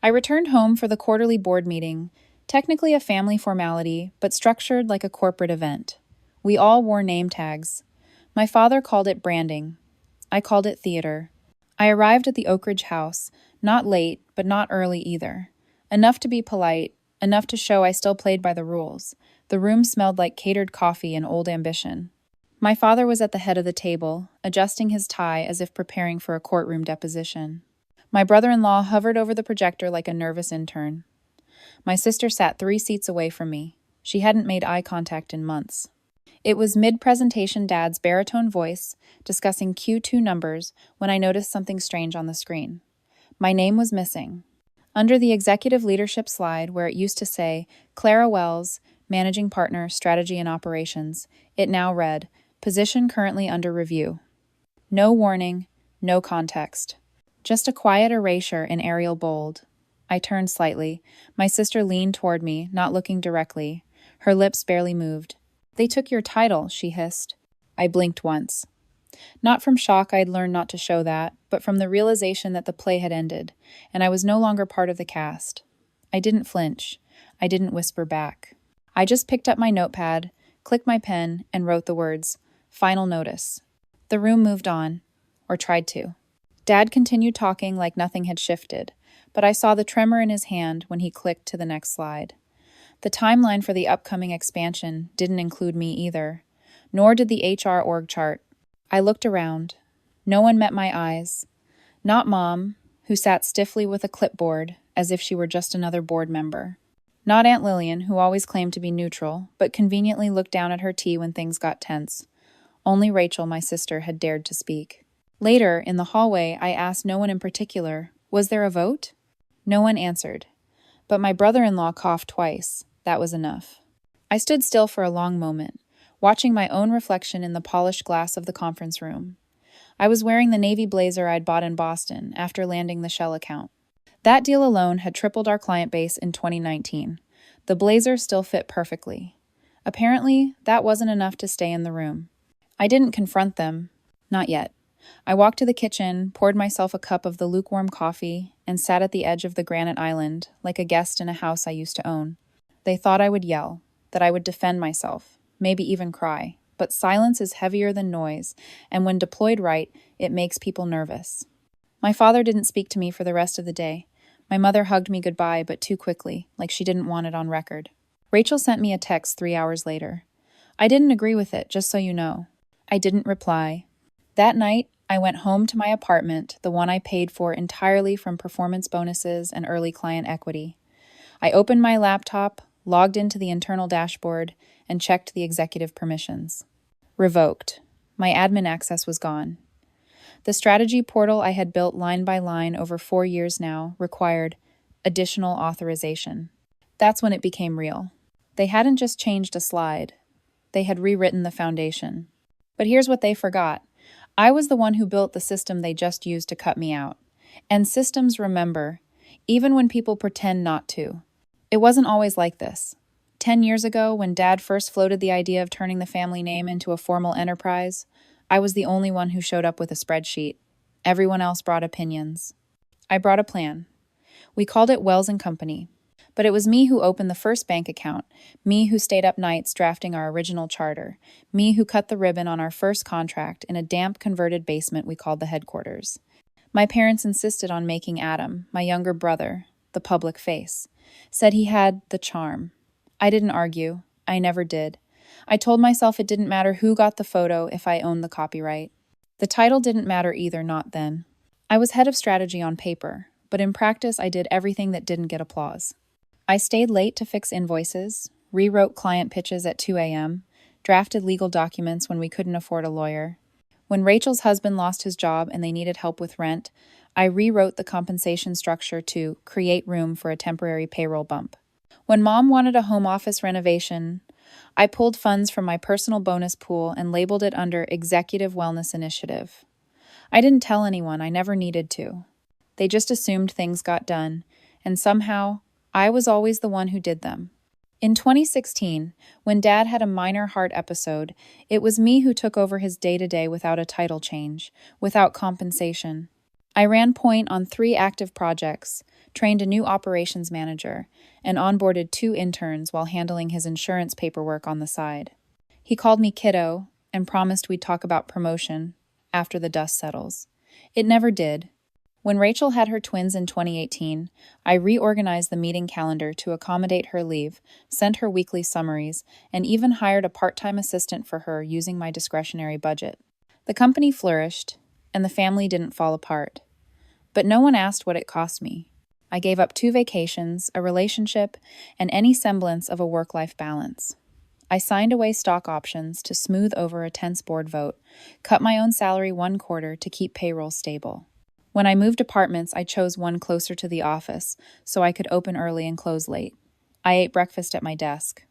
I returned home for the quarterly board meeting, technically a family formality, but structured like a corporate event. We all wore name tags. My father called it branding. I called it theater. I arrived at the Oak Ridge house, not late, but not early either. Enough to be polite, enough to show I still played by the rules. The room smelled like catered coffee and old ambition. My father was at the head of the table, adjusting his tie as if preparing for a courtroom deposition. My brother-in-law hovered over the projector like a nervous intern. My sister sat 3 seats away from me. She hadn't made eye contact in months. It was mid-presentation Dad's baritone voice discussing Q2 numbers when I noticed something strange on the screen. My name was missing. Under the executive leadership slide where it used to say Clara Wells, Managing Partner, Strategy and Operations, it now read, Position currently under review. No warning, no context. Just a quiet erasure in Arial bold. I turned slightly. My sister leaned toward me, not looking directly. Her lips barely moved. "They took your title," she hissed. I blinked once. Not from shock, I'd learned not to show that, but from the realization that the play had ended, and I was no longer part of the cast. I didn't flinch. I didn't whisper back. I just picked up my notepad, clicked my pen, and wrote the words, "Final notice." The room moved on, or tried to. Dad continued talking like nothing had shifted, but I saw the tremor in his hand when he clicked to the next slide. The timeline for the upcoming expansion didn't include me either, nor did the HR org chart. I looked around. No one met my eyes. Not Mom, who sat stiffly with a clipboard, as if she were just another board member. Not Aunt Lillian, who always claimed to be neutral, but conveniently looked down at her tea when things got tense. Only Rachel, my sister, had dared to speak. Later, in the hallway, I asked no one in particular, "Was there a vote?" No one answered. But my brother-in-law coughed twice. That was enough. I stood still for a long moment, watching my own reflection in the polished glass of the conference room. I was wearing the navy blazer I'd bought in Boston after landing the Shell account. That deal alone had tripled our client base in 2019. The blazer still fit perfectly. Apparently, that wasn't enough to stay in the room. I didn't confront them. Not yet. I walked to the kitchen, poured myself a cup of the lukewarm coffee, and sat at the edge of the granite island, like a guest in a house I used to own. They thought I would yell, that I would defend myself, maybe even cry. But silence is heavier than noise, and when deployed right, it makes people nervous. My father didn't speak to me for the rest of the day. My mother hugged me goodbye, but too quickly, like she didn't want it on record. Rachel sent me a text 3 hours later. I didn't agree with it, just so you know. I didn't reply. That night, I went home to my apartment, the one I paid for entirely from performance bonuses and early client equity. I opened my laptop, logged into the internal dashboard, and checked the executive permissions. Revoked. My admin access was gone. The strategy portal I had built line by line over 4 years now required additional authorization. That's when it became real. They hadn't just changed a slide. They had rewritten the foundation. But here's what they forgot. I was the one who built the system they just used to cut me out. And systems remember, even when people pretend not to. It wasn't always like this. 10 years ago, when Dad first floated the idea of turning the family name into a formal enterprise, I was the only one who showed up with a spreadsheet. Everyone else brought opinions. I brought a plan. We called it Wells and Company. But it was me who opened the first bank account, me who stayed up nights drafting our original charter, me who cut the ribbon on our first contract in a damp converted basement we called the headquarters. My parents insisted on making Adam, my younger brother, the public face, said he had the charm. I didn't argue. I never did. I told myself it didn't matter who got the photo if I owned the copyright. The title didn't matter either, not then. I was head of strategy on paper, but in practice I did everything that didn't get applause. I stayed late to fix invoices, rewrote client pitches at 2 a.m., drafted legal documents when we couldn't afford a lawyer. When Rachel's husband lost his job and they needed help with rent, I rewrote the compensation structure to create room for a temporary payroll bump. When Mom wanted a home office renovation, I pulled funds from my personal bonus pool and labeled it under Executive Wellness Initiative. I didn't tell anyone, I never needed to. They just assumed things got done, and somehow, I was always the one who did them. In 2016, when Dad had a minor heart episode, it was me who took over his day-to-day without a title change, without compensation. I ran point on 3 active projects, trained a new operations manager, and onboarded 2 interns while handling his insurance paperwork on the side. He called me kiddo and promised we'd talk about promotion after the dust settles. It never did. When Rachel had her twins in 2018, I reorganized the meeting calendar to accommodate her leave, sent her weekly summaries, and even hired a part-time assistant for her using my discretionary budget. The company flourished, and the family didn't fall apart. But no one asked what it cost me. I gave up 2 vacations, a relationship, and any semblance of a work-life balance. I signed away stock options to smooth over a tense board vote, cut my own salary 1/4 to keep payroll stable. When I moved apartments, I chose one closer to the office so I could open early and close late. I ate breakfast at my desk.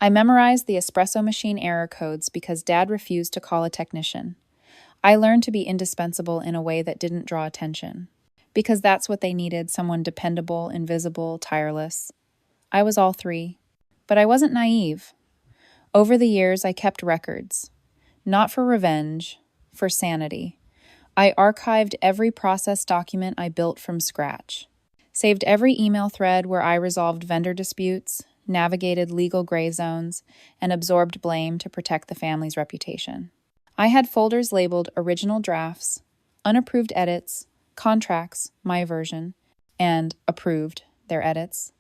I memorized the espresso machine error codes because Dad refused to call a technician. I learned to be indispensable in a way that didn't draw attention. Because that's what they needed, someone dependable, invisible, tireless. I was all 3. But I wasn't naive. Over the years, I kept records. Not for revenge, for sanity. I archived every process document I built from scratch. Saved every email thread where I resolved vendor disputes, navigated legal gray zones, and absorbed blame to protect the family's reputation. I had folders labeled original drafts, unapproved edits, contracts, my version, and approved, their edits.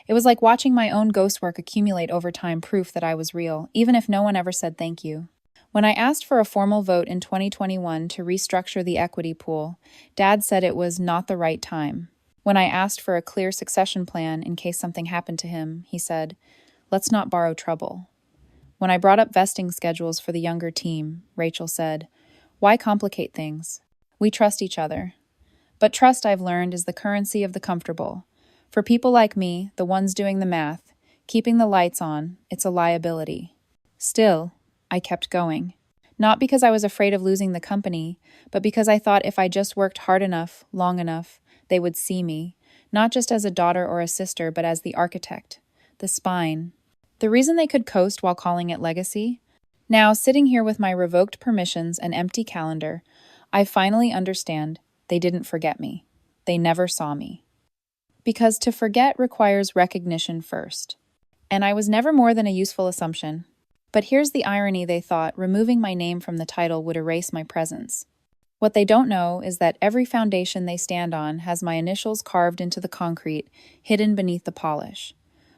It was like watching my own ghost work accumulate over time, proof that I was real, even if no one ever said thank you. When I asked for a formal vote in 2021 to restructure the equity pool, Dad said it was not the right time. When I asked for a clear succession plan in case something happened to him, he said, "Let's not borrow trouble." When I brought up vesting schedules for the younger team, Rachel said, "Why complicate things? We trust each other." But trust, I've learned, is the currency of the comfortable. For people like me, the ones doing the math, keeping the lights on, it's a liability. Still, I kept going. Not because I was afraid of losing the company, but because I thought if I just worked hard enough, long enough, they would see me, not just as a daughter or a sister, but as the architect, the spine. The reason they could coast while calling it legacy? Now, sitting here with my revoked permissions and empty calendar, I finally understand they didn't forget me. They never saw me. Because to forget requires recognition first. And I was never more than a useful assumption. But here's the irony: they thought removing my name from the title would erase my presence. What they don't know is that every foundation they stand on has my initials carved into the concrete, hidden beneath the polish.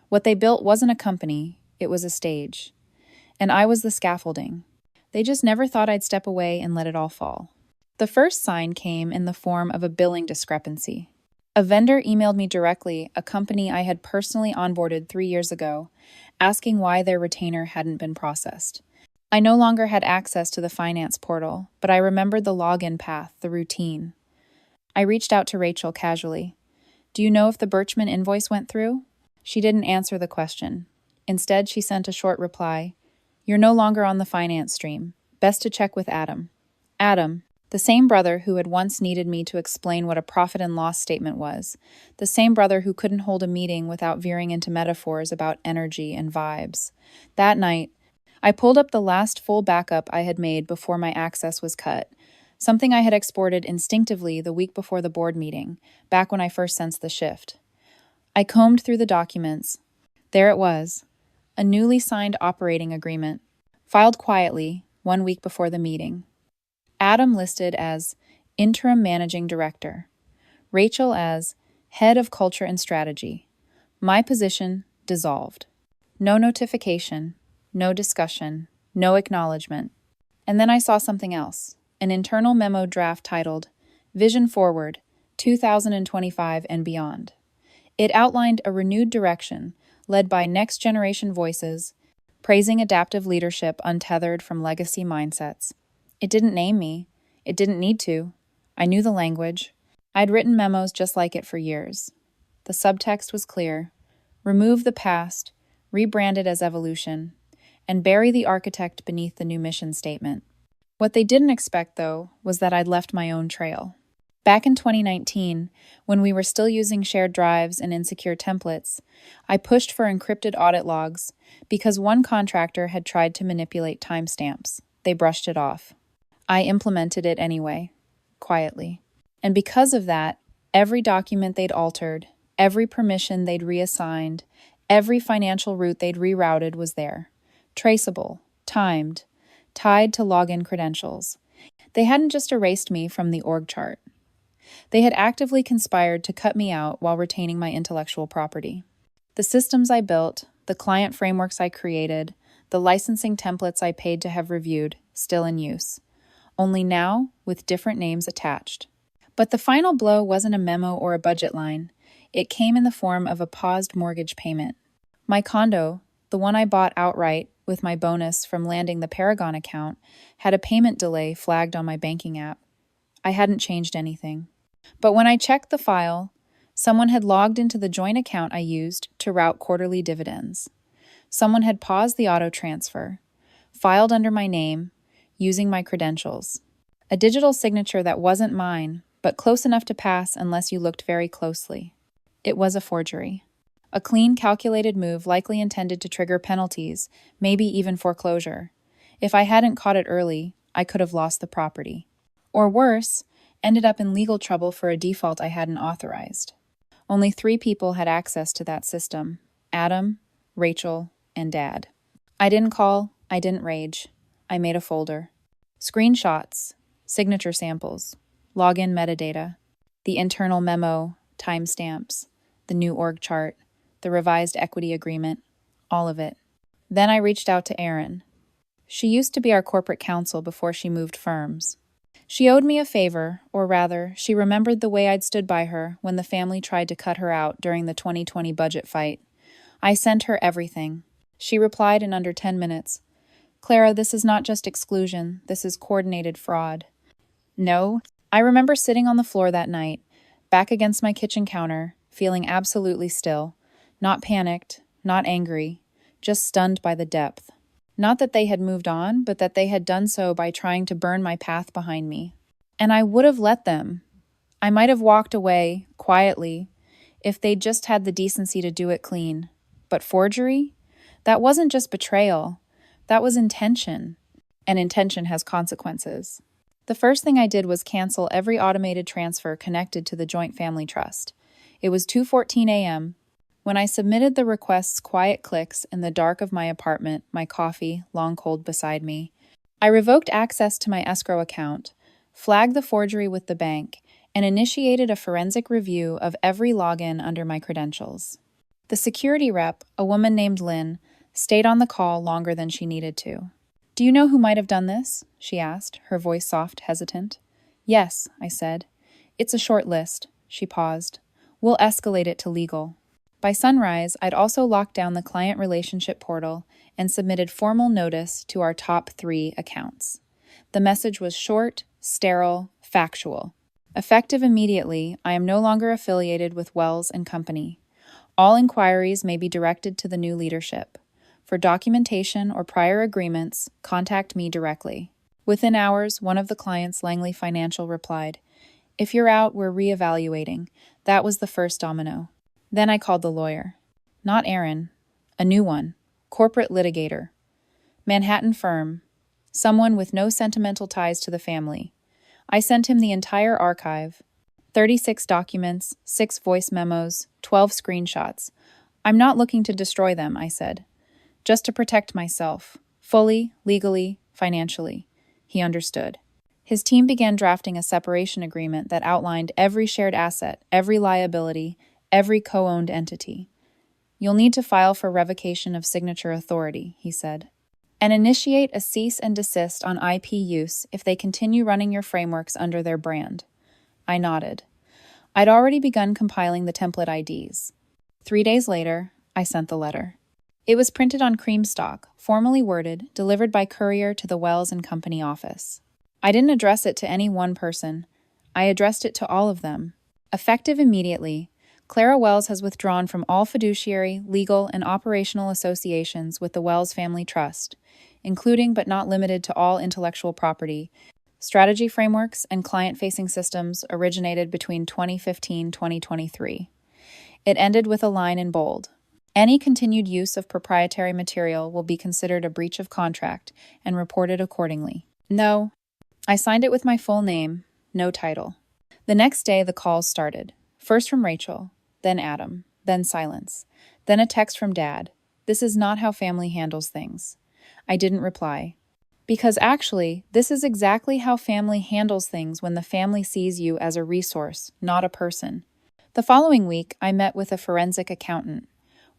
What they built wasn't a company, it was a stage. And I was the scaffolding. They just never thought I'd step away and let it all fall. The first sign came in the form of a billing discrepancy. A vendor emailed me directly, a company I had personally onboarded 3 years ago, asking why their retainer hadn't been processed. I no longer had access to the finance portal, but I remembered the login path, the routine. I reached out to Rachel casually. "Do you know if the Birchman invoice went through?" She didn't answer the question. Instead, she sent a short reply. "You're no longer on the finance stream. Best to check with Adam." Adam, the same brother who had once needed me to explain what a profit and loss statement was, the same brother who couldn't hold a meeting without veering into metaphors about energy and vibes. That night, I pulled up the last full backup I had made before my access was cut, something I had exported instinctively the week before the board meeting, back when I first sensed the shift. I combed through the documents. There it was, a newly signed operating agreement, filed quietly 1 week before the meeting. Adam listed as Interim Managing Director, Rachel as Head of Culture and Strategy. My position dissolved. No notification, no discussion, no acknowledgement. And then I saw something else, an internal memo draft titled Vision Forward, 2025 and Beyond. It outlined a renewed direction led by next-generation voices, praising adaptive leadership untethered from legacy mindsets. It didn't name me. It didn't need to. I knew the language. I'd written memos just like it for years. The subtext was clear. Remove the past, rebrand it as evolution, and bury the architect beneath the new mission statement. What they didn't expect, though, was that I'd left my own trail. Back in 2019, when we were still using shared drives and insecure templates, I pushed for encrypted audit logs because one contractor had tried to manipulate timestamps. They brushed it off. I implemented it anyway, quietly. And because of that, every document they'd altered, Every permission they'd reassigned, every financial route they'd rerouted was there. Traceable, timed, tied to login credentials. They hadn't just erased me from the org chart. They had actively conspired to cut me out while retaining my intellectual property. The systems I built, the client frameworks I created, the licensing templates I paid to have reviewed, still in use. Only now, with different names attached. But the final blow wasn't a memo or a budget line. It came in the form of a paused mortgage payment. My condo, the one I bought outright with my bonus from landing the Paragon account, had a payment delay flagged on my banking app. I hadn't changed anything. But when I checked the file, someone had logged into the joint account I used to route quarterly dividends. Someone had paused the auto transfer, filed under my name, using my credentials. A digital signature that wasn't mine, but close enough to pass unless you looked very closely. It was a forgery. A clean, calculated move likely intended to trigger penalties, maybe even foreclosure. If I hadn't caught it early, I could have lost the property. Or worse, ended up in legal trouble for a default I hadn't authorized. Only 3 people had access to that system: Adam, Rachel, and Dad. I didn't call, I didn't rage. I made a folder. Screenshots, signature samples, login metadata, the internal memo, timestamps, the new org chart, the revised equity agreement, all of it. Then I reached out to Erin. She used to be our corporate counsel before she moved firms. She owed me a favor, or rather, she remembered the way I'd stood by her when the family tried to cut her out during the 2020 budget fight. I sent her everything. She replied in under 10 minutes. "Clara, this is not just exclusion, this is coordinated fraud." No, I remember sitting on the floor that night, back against my kitchen counter, feeling absolutely still, not panicked, not angry, just stunned by the depth. Not that they had moved on, but that they had done so by trying to burn my path behind me. And I would have let them. I might have walked away, quietly, if they'd just had the decency to do it clean. But forgery? That wasn't just betrayal. That was intention. And intention has consequences. The first thing I did was cancel every automated transfer connected to the joint family trust. It was 2:14 a.m. When I submitted the request's quiet clicks in the dark of my apartment, my coffee long cold beside me. I revoked access to my escrow account, flagged the forgery with the bank, and initiated a forensic review of every login under my credentials. The security rep, a woman named Lynn, stayed on the call longer than she needed to. "Do you know who might have done this?" she asked, her voice soft, hesitant. "Yes," I said. "It's a short list." She paused. "We'll escalate it to legal." By sunrise, I'd also locked down the client relationship portal and submitted formal notice to our top 3 accounts. The message was short, sterile, factual. Effective immediately, I am no longer affiliated with Wells and Company. All inquiries may be directed to the new leadership. For documentation or prior agreements, contact me directly. Within hours, one of the clients, Langley Financial, replied, "If you're out, we're reevaluating." That was the first domino. Then I called the lawyer. Not Erin. A new one. Corporate litigator. Manhattan firm. Someone with no sentimental ties to the family. I sent him the entire archive. 36 documents, 6 voice memos, 12 screenshots. "I'm not looking to destroy them," I said. "Just to protect myself. Fully, legally, financially." He understood. His team began drafting a separation agreement that outlined every shared asset, every liability, every co-owned entity. "You'll need to file for revocation of signature authority," he said, "and initiate a cease and desist on IP use if they continue running your frameworks under their brand." I nodded. I'd already begun compiling the template IDs. 3 days later, I sent the letter. It was printed on cream stock, formally worded, delivered by courier to the Wells and Company office. I didn't address it to any one person. I addressed it to all of them. Effective immediately, Clara Wells has withdrawn from all fiduciary, legal, and operational associations with the Wells Family Trust, including but not limited to all intellectual property, strategy frameworks, and client-facing systems originated between 2015-2023. It ended with a line in bold. Any continued use of proprietary material will be considered a breach of contract and reported accordingly. No. I signed it with my full name, no title. The next day, the calls started. First from Rachel. then Adam, then silence, then a text from Dad. This is not how family handles things. I didn't reply. Because actually, this is exactly how family handles things when the family sees you as a resource, not a person. The following week, I met with a forensic accountant.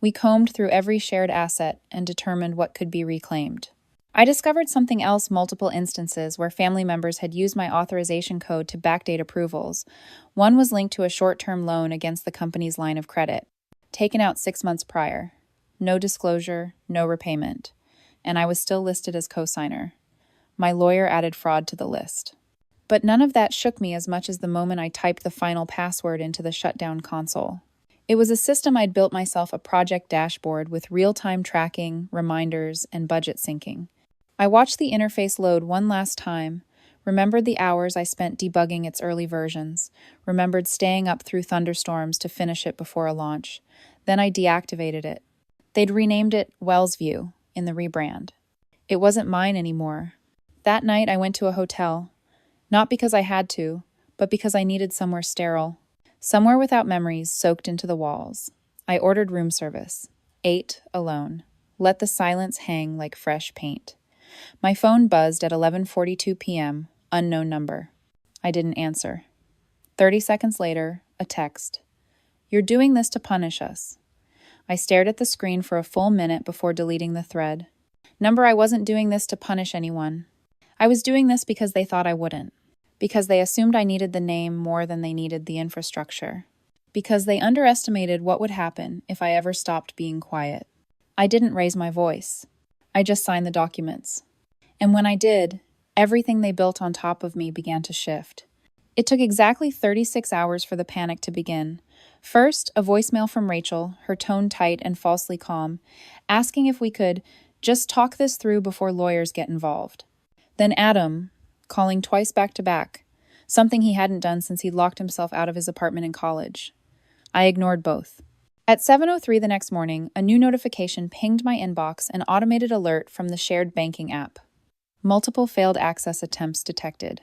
We combed through every shared asset and determined what could be reclaimed. I discovered something else: multiple instances where family members had used my authorization code to backdate approvals. One was linked to a short-term loan against the company's line of credit, taken out 6 months prior. No disclosure, no repayment. And I was still listed as cosigner. My lawyer added fraud to the list. But none of that shook me as much as the moment I typed the final password into the shutdown console. It was a system I'd built myself, a project dashboard with real-time tracking, reminders, and budget syncing. I watched the interface load one last time, remembered the hours I spent debugging its early versions, remembered staying up through thunderstorms to finish it before a launch. Then I deactivated it. They'd renamed it Wells View in the rebrand. It wasn't mine anymore. That night I went to a hotel, not because I had to, but because I needed somewhere sterile, somewhere without memories soaked into the walls. I ordered room service, ate alone, let the silence hang like fresh paint. My phone buzzed at 11:42 p.m., unknown number. I didn't answer. 30 seconds later, a text. You're doing this to punish us. I stared at the screen for a full minute before deleting the thread. Number, I wasn't doing this to punish anyone. I was doing this because they thought I wouldn't. Because they assumed I needed the name more than they needed the infrastructure. Because they underestimated what would happen if I ever stopped being quiet. I didn't raise my voice. I just signed the documents. And when I did, everything they built on top of me began to shift. It took exactly 36 hours for the panic to begin. First, a voicemail from Rachel, her tone tight and falsely calm, asking if we could just talk this through before lawyers get involved. Then Adam, calling twice back to back, something he hadn't done since he'd locked himself out of his apartment in college. I ignored both. At 7:03 the next morning, a new notification pinged my inbox, an automated alert from the shared banking app. Multiple failed access attempts detected.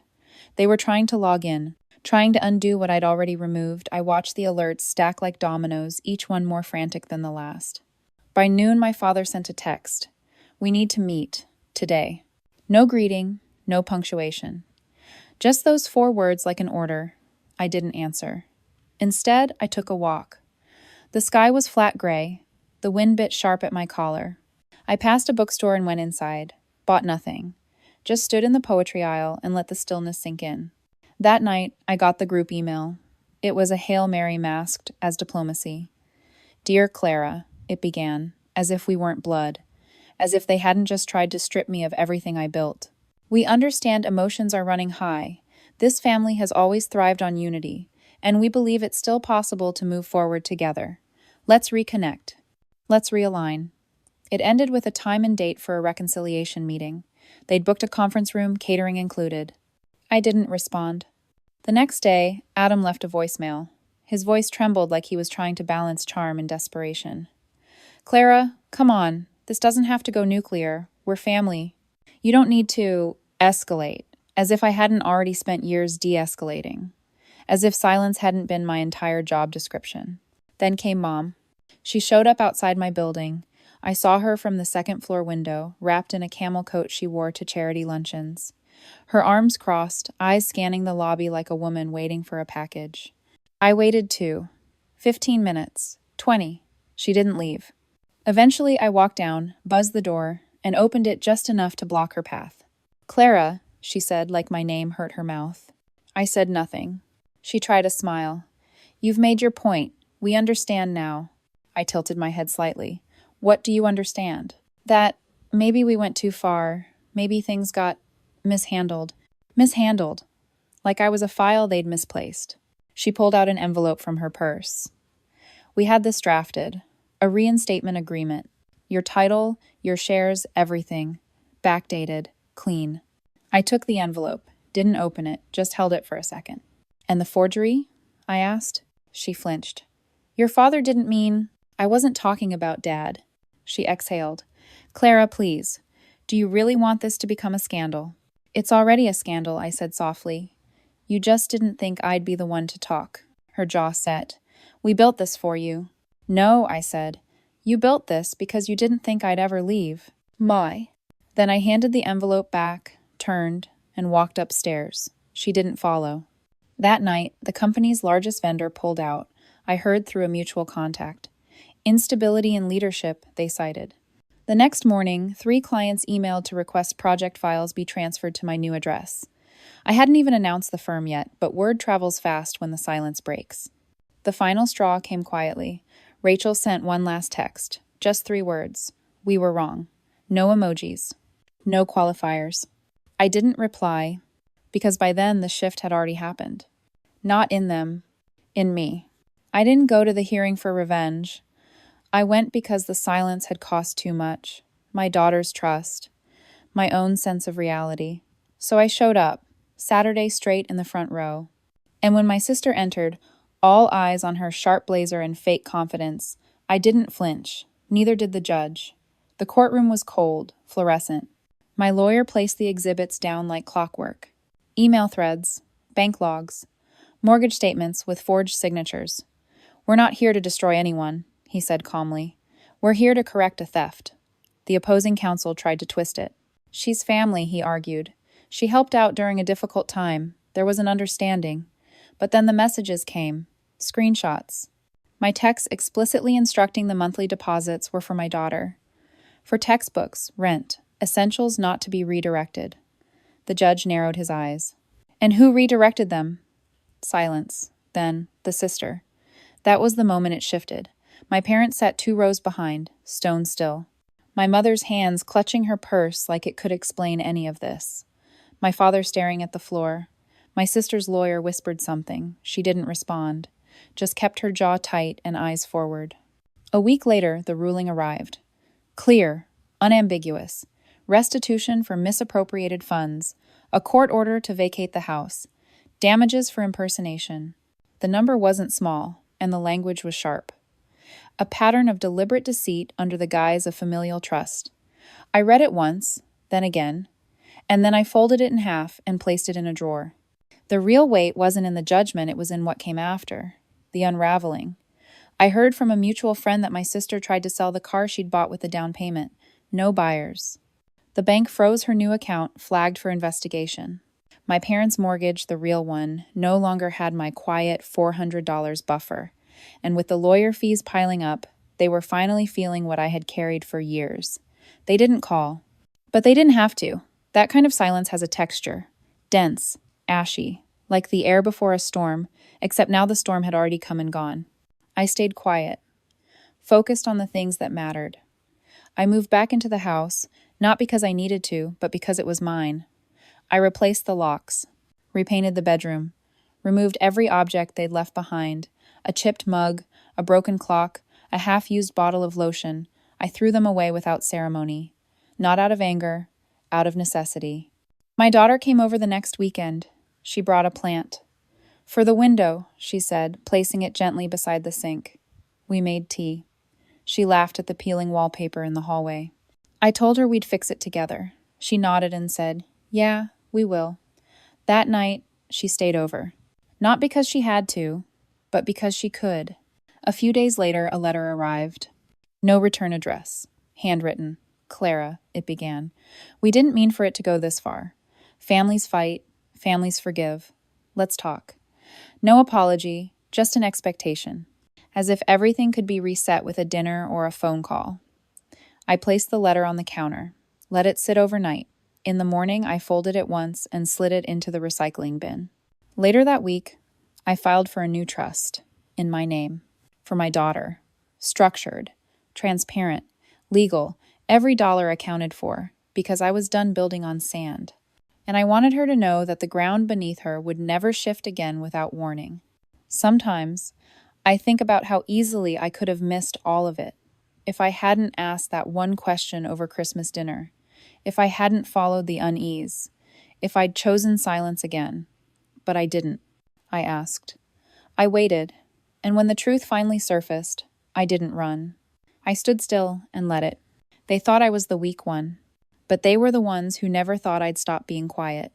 They were trying to log in, trying to undo what I'd already removed. I watched the alerts stack like dominoes, each one more frantic than the last. By noon, my father sent a text. We need to meet, today. No greeting, no punctuation. Just those 4 words like an order. I didn't answer. Instead, I took a walk. The sky was flat gray. The wind bit sharp at my collar. I passed a bookstore and went inside. Bought nothing. Just stood in the poetry aisle and let the stillness sink in. That night, I got the group email. It was a Hail Mary masked as diplomacy. Dear Clara, it began, as if we weren't blood, as if they hadn't just tried to strip me of everything I built. We understand emotions are running high. This family has always thrived on unity, and we believe it's still possible to move forward together. Let's reconnect. Let's realign. It ended with a time and date for a reconciliation meeting. They'd booked a conference room, catering included. I didn't respond. The next day, Adam left a voicemail. His voice trembled like he was trying to balance charm and desperation. Clara, come on. This doesn't have to go nuclear. We're family. You don't need to escalate, as if I hadn't already spent years de-escalating, as if silence hadn't been my entire job description. Then came Mom. She showed up outside my building. I saw her from the second-floor window, wrapped in a camel coat she wore to charity luncheons. Her arms crossed, eyes scanning the lobby like a woman waiting for a package. I waited too. 15 minutes. 20. She didn't leave. Eventually, I walked down, buzzed the door, and opened it just enough to block her path. Clara, she said, like my name hurt her mouth. I said nothing. She tried a smile. You've made your point. We understand now. I tilted my head slightly. What do you understand? That maybe we went too far. Maybe things got mishandled. Mishandled. Like I was a file they'd misplaced. She pulled out an envelope from her purse. We had this drafted. A reinstatement agreement. Your title, your shares, everything. Backdated. Clean. I took the envelope. Didn't open it. Just held it for a second. And the forgery? I asked. She flinched. Your father didn't mean... I wasn't talking about Dad. She exhaled. Clara, please. Do you really want this to become a scandal? It's already a scandal, I said softly. You just didn't think I'd be the one to talk. Her jaw set. We built this for you. No, I said. You built this because you didn't think I'd ever leave. My. Then I handed the envelope back, turned, and walked upstairs. She didn't follow. That night, the company's largest vendor pulled out. I heard through a mutual contact. Instability in leadership, they cited. The next morning, 3 clients emailed to request project files be transferred to my new address. I hadn't even announced the firm yet, but word travels fast when the silence breaks. The final straw came quietly. Rachel sent one last text, just 3 words. We were wrong. No emojis. No qualifiers. I didn't reply, because by then the shift had already happened. Not in them, in me. I didn't go to the hearing for revenge. I went because the silence had cost too much. My daughter's trust. My own sense of reality. So I showed up, Saturday straight in the front row. And when my sister entered, all eyes on her sharp blazer and fake confidence, I didn't flinch. Neither did the judge. The courtroom was cold, fluorescent. My lawyer placed the exhibits down like clockwork. Email threads, bank logs, mortgage statements with forged signatures. We're not here to destroy anyone, he said calmly. We're here to correct a theft. The opposing counsel tried to twist it. She's family, he argued. She helped out during a difficult time. There was an understanding. But then the messages came. Screenshots. My texts explicitly instructing the monthly deposits were for my daughter. For textbooks, rent, essentials not to be redirected. The judge narrowed his eyes. And who redirected them? Silence. Then, the sister. That was the moment it shifted. My parents sat 2 rows behind, stone still. My mother's hands clutching her purse like it could explain any of this. My father staring at the floor. My sister's lawyer whispered something. She didn't respond, just kept her jaw tight and eyes forward. A week later, the ruling arrived. Clear, unambiguous. Restitution for misappropriated funds. A court order to vacate the house. Damages for impersonation. The number wasn't small, and the language was sharp. A pattern of deliberate deceit under the guise of familial trust. I read it once, then again, and then I folded it in half and placed it in a drawer. The real weight wasn't in the judgment, it was in what came after. The unraveling. I heard from a mutual friend that my sister tried to sell the car she'd bought with the down payment. No buyers. The bank froze her new account, flagged for investigation. My parents' mortgage, the real one, no longer had my quiet $400 buffer. And with the lawyer fees piling up, they were finally feeling what I had carried for years. They didn't call. But they didn't have to. That kind of silence has a texture. Dense, ashy, like the air before a storm, except now the storm had already come and gone. I stayed quiet, focused on the things that mattered. I moved back into the house, not because I needed to, but because it was mine. I replaced the locks, repainted the bedroom, removed every object they'd left behind, a chipped mug, a broken clock, a half-used bottle of lotion. I threw them away without ceremony. Not out of anger, out of necessity. My daughter came over the next weekend. She brought a plant. For the window, she said, placing it gently beside the sink. We made tea. She laughed at the peeling wallpaper in the hallway. I told her we'd fix it together. She nodded and said, Yeah, we will. That night, she stayed over. Not because she had to, but because she could. A few days later, a letter arrived. No return address. Handwritten. Clara, it began. We didn't mean for it to go this far. Families fight. Families forgive. Let's talk. No apology, just an expectation. As if everything could be reset with a dinner or a phone call. I placed the letter on the counter. Let it sit overnight. In the morning, I folded it once and slid it into the recycling bin. Later that week, I filed for a new trust, in my name, for my daughter. Structured, transparent, legal, every dollar accounted for, because I was done building on sand. And I wanted her to know that the ground beneath her would never shift again without warning. Sometimes, I think about how easily I could have missed all of it, if I hadn't asked that one question over Christmas dinner, if I hadn't followed the unease, if I'd chosen silence again. But I didn't. I asked. I waited, and when the truth finally surfaced, I didn't run. I stood still and let it. They thought I was the weak one, but they were the ones who never thought I'd stop being quiet.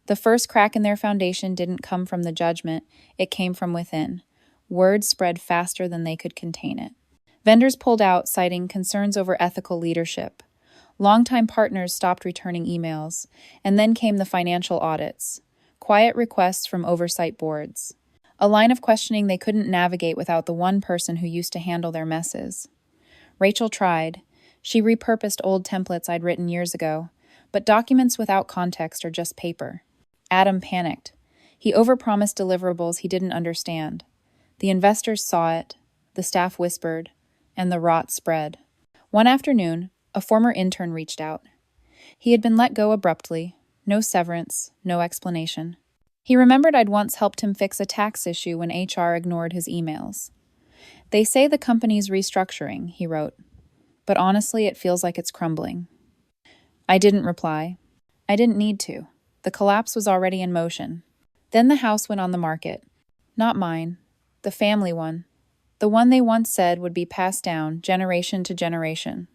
The first crack in their foundation didn't come from the judgment, it came from within. Word spread faster than they could contain it. Vendors pulled out, citing concerns over ethical leadership. Longtime partners stopped returning emails, and then came the financial audits, quiet requests from oversight boards, a line of questioning they couldn't navigate without the one person who used to handle their messes. Rachel tried. She repurposed old templates I'd written years ago, but documents without context are just paper. Adam panicked. He overpromised deliverables he didn't understand. The investors saw it, the staff whispered, and the rot spread. One afternoon, a former intern reached out. He had been let go abruptly, no severance, no explanation. He remembered I'd once helped him fix a tax issue when HR ignored his emails. "They say the company's restructuring," he wrote, "but honestly, it feels like it's crumbling." I didn't reply. I didn't need to. The collapse was already in motion. Then the house went on the market. Not mine, the family one. The one they once said would be passed down generation to generation.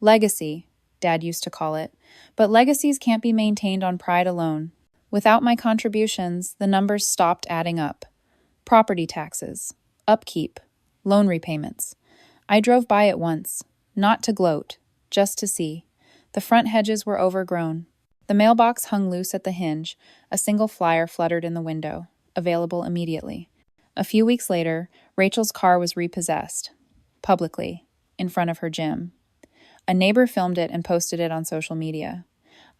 Legacy, Dad used to call it, but legacies can't be maintained on pride alone. Without my contributions, the numbers stopped adding up. Property taxes, upkeep, loan repayments. I drove by it once, not to gloat, just to see. The front hedges were overgrown. The mailbox hung loose at the hinge. A single flyer fluttered in the window, available immediately. A few weeks later, Rachel's car was repossessed, publicly, in front of her gym. A neighbor filmed it and posted it on social media.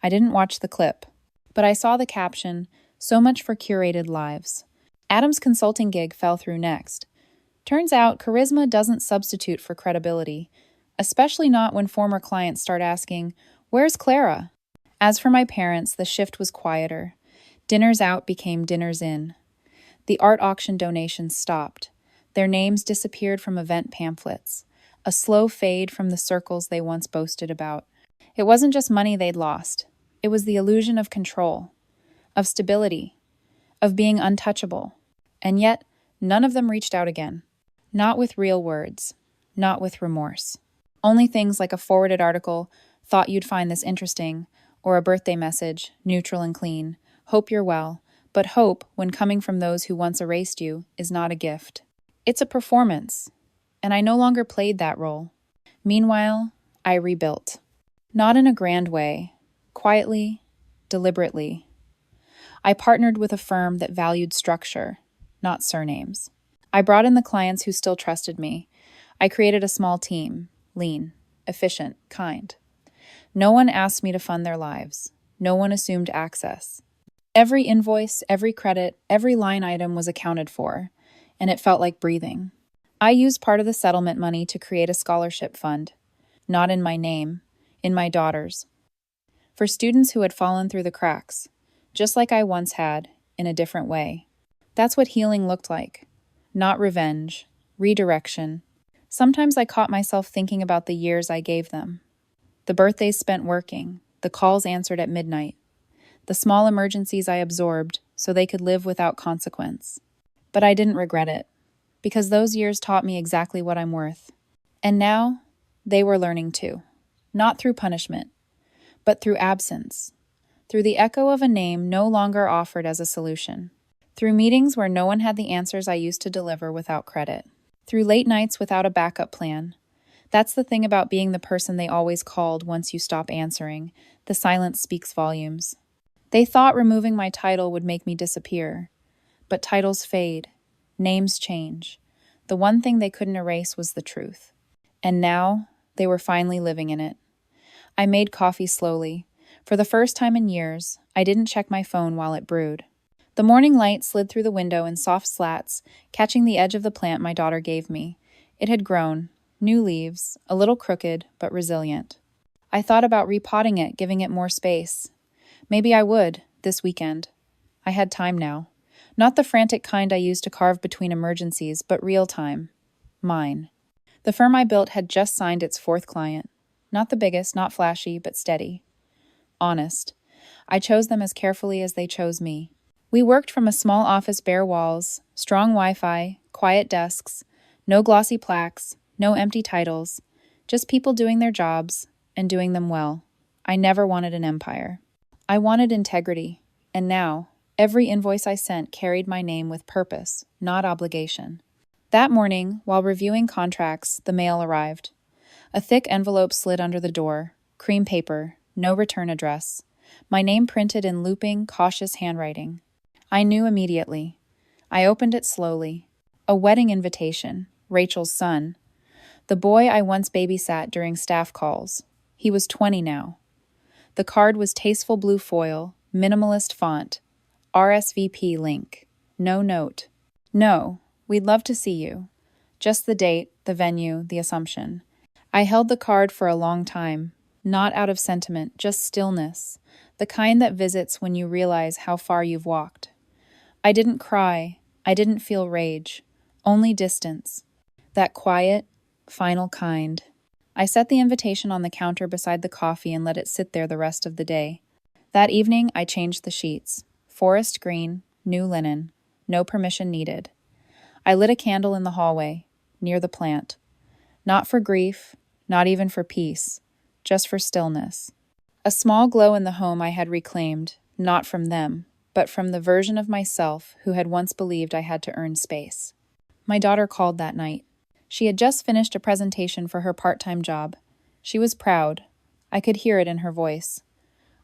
I didn't watch the clip, but I saw the caption, "So much for curated lives." Adam's consulting gig fell through next. Turns out charisma doesn't substitute for credibility, especially not when former clients start asking, "Where's Clara?" As for my parents, the shift was quieter. Dinners out became dinners in. The art auction donations stopped. Their names disappeared from event pamphlets. A slow fade from the circles they once boasted about. It wasn't just money they'd lost. It was the illusion of control, of stability, of being untouchable. And yet, none of them reached out again. Not with real words. Not with remorse. Only things like a forwarded article, "Thought you'd find this interesting," or a birthday message, neutral and clean, "Hope you're well." But hope, when coming from those who once erased you, is not a gift. It's a performance. And I no longer played that role. Meanwhile, I rebuilt. Not in a grand way. Quietly, deliberately. I partnered with a firm that valued structure, not surnames. I brought in the clients who still trusted me. I created a small team, lean, efficient, kind. No one asked me to fund their lives. No one assumed access. Every invoice, every credit, every line item was accounted for, and it felt like breathing. I used part of the settlement money to create a scholarship fund, not in my name, in my daughter's, for students who had fallen through the cracks, just like I once had, in a different way. That's what healing looked like. Not revenge, redirection. Sometimes I caught myself thinking about the years I gave them. The birthdays spent working, the calls answered at midnight, the small emergencies I absorbed so they could live without consequence. But I didn't regret it, because those years taught me exactly what I'm worth. And now, they were learning too. Not through punishment, but through absence. Through the echo of a name no longer offered as a solution. Through meetings where no one had the answers I used to deliver without credit. Through late nights without a backup plan. That's the thing about being the person they always called once you stop answering. The silence speaks volumes. They thought removing my title would make me disappear. But titles fade. Names change. The one thing they couldn't erase was the truth. And now, they were finally living in it. I made coffee slowly. For the first time in years, I didn't check my phone while it brewed. The morning light slid through the window in soft slats, catching the edge of the plant my daughter gave me. It had grown, new leaves, a little crooked, but resilient. I thought about repotting it, giving it more space. Maybe I would, this weekend. I had time now. Not the frantic kind I used to carve between emergencies, but real time. Mine. The firm I built had just signed its 4th client. Not the biggest, not flashy, but steady. Honest. I chose them as carefully as they chose me. We worked from a small office, bare walls, strong Wi-Fi, quiet desks, no glossy plaques, no empty titles, just people doing their jobs and doing them well. I never wanted an empire. I wanted integrity, and now, every invoice I sent carried my name with purpose, not obligation. That morning, while reviewing contracts, the mail arrived. A thick envelope slid under the door, cream paper, no return address. My name printed in looping, cautious handwriting. I knew immediately. I opened it slowly. A wedding invitation, Rachel's son. The boy I once babysat during staff calls. He was 20 now. The card was tasteful blue foil, minimalist font, RSVP link. No note. No, we'd love to see you. Just the date, the venue, the assumption. I held the card for a long time, not out of sentiment, just stillness, the kind that visits when you realize how far you've walked. I didn't cry. I didn't feel rage. Only distance. That quiet, final kind. I set the invitation on the counter beside the coffee and let it sit there the rest of the day. That evening, I changed the sheets. Forest green, new linen, no permission needed. I lit a candle in the hallway, near the plant. Not for grief, not even for peace, just for stillness. A small glow in the home I had reclaimed, not from them, but from the version of myself who had once believed I had to earn space. My daughter called that night. She had just finished a presentation for her part-time job. She was proud. I could hear it in her voice.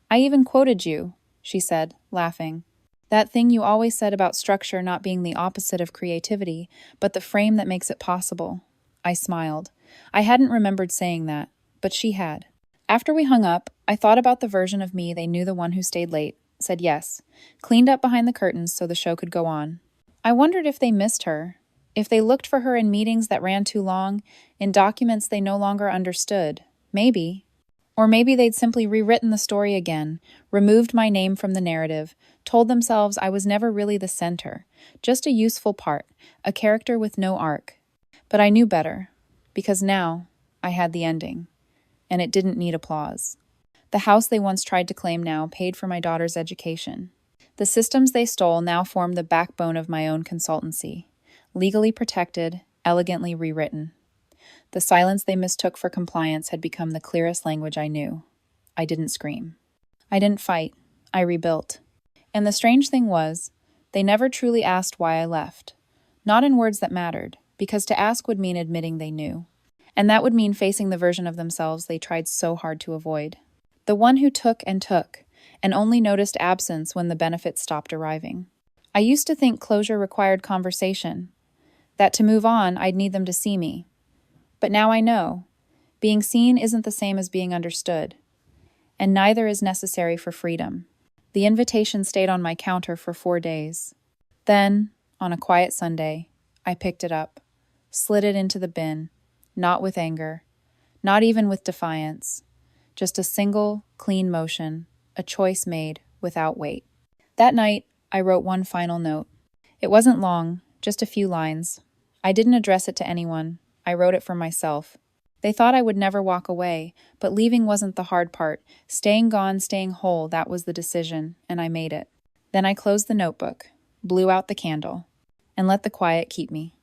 "I even quoted you," she said, laughing. "That thing you always said about structure not being the opposite of creativity, but the frame that makes it possible." I smiled. I hadn't remembered saying that, but she had. After we hung up, I thought about the version of me they knew, the one who stayed late, said yes, cleaned up behind the curtains so the show could go on. I wondered if they missed her, if they looked for her in meetings that ran too long, in documents they no longer understood. Maybe. Or maybe they'd simply rewritten the story again, removed my name from the narrative, told themselves I was never really the center, just a useful part, a character with no arc. But I knew better, because now I had the ending, and it didn't need applause. The house they once tried to claim now paid for my daughter's education. The systems they stole now form the backbone of my own consultancy, legally protected, elegantly rewritten. The silence they mistook for compliance had become the clearest language I knew. I didn't scream. I didn't fight. I rebuilt. And the strange thing was, they never truly asked why I left. Not in words that mattered, because to ask would mean admitting they knew. And that would mean facing the version of themselves they tried so hard to avoid. The one who took, and only noticed absence when the benefits stopped arriving. I used to think closure required conversation, that to move on, I'd need them to see me. But now I know, being seen isn't the same as being understood, and neither is necessary for freedom. The invitation stayed on my counter for 4 days. Then, on a quiet Sunday, I picked it up, slid it into the bin, not with anger, not even with defiance, just a single, clean motion, a choice made without weight. That night, I wrote one final note. It wasn't long, just a few lines. I didn't address it to anyone. I wrote it for myself. They thought I would never walk away, but leaving wasn't the hard part. Staying gone, staying whole, that was the decision, and I made it. Then I closed the notebook, blew out the candle, and let the quiet keep me.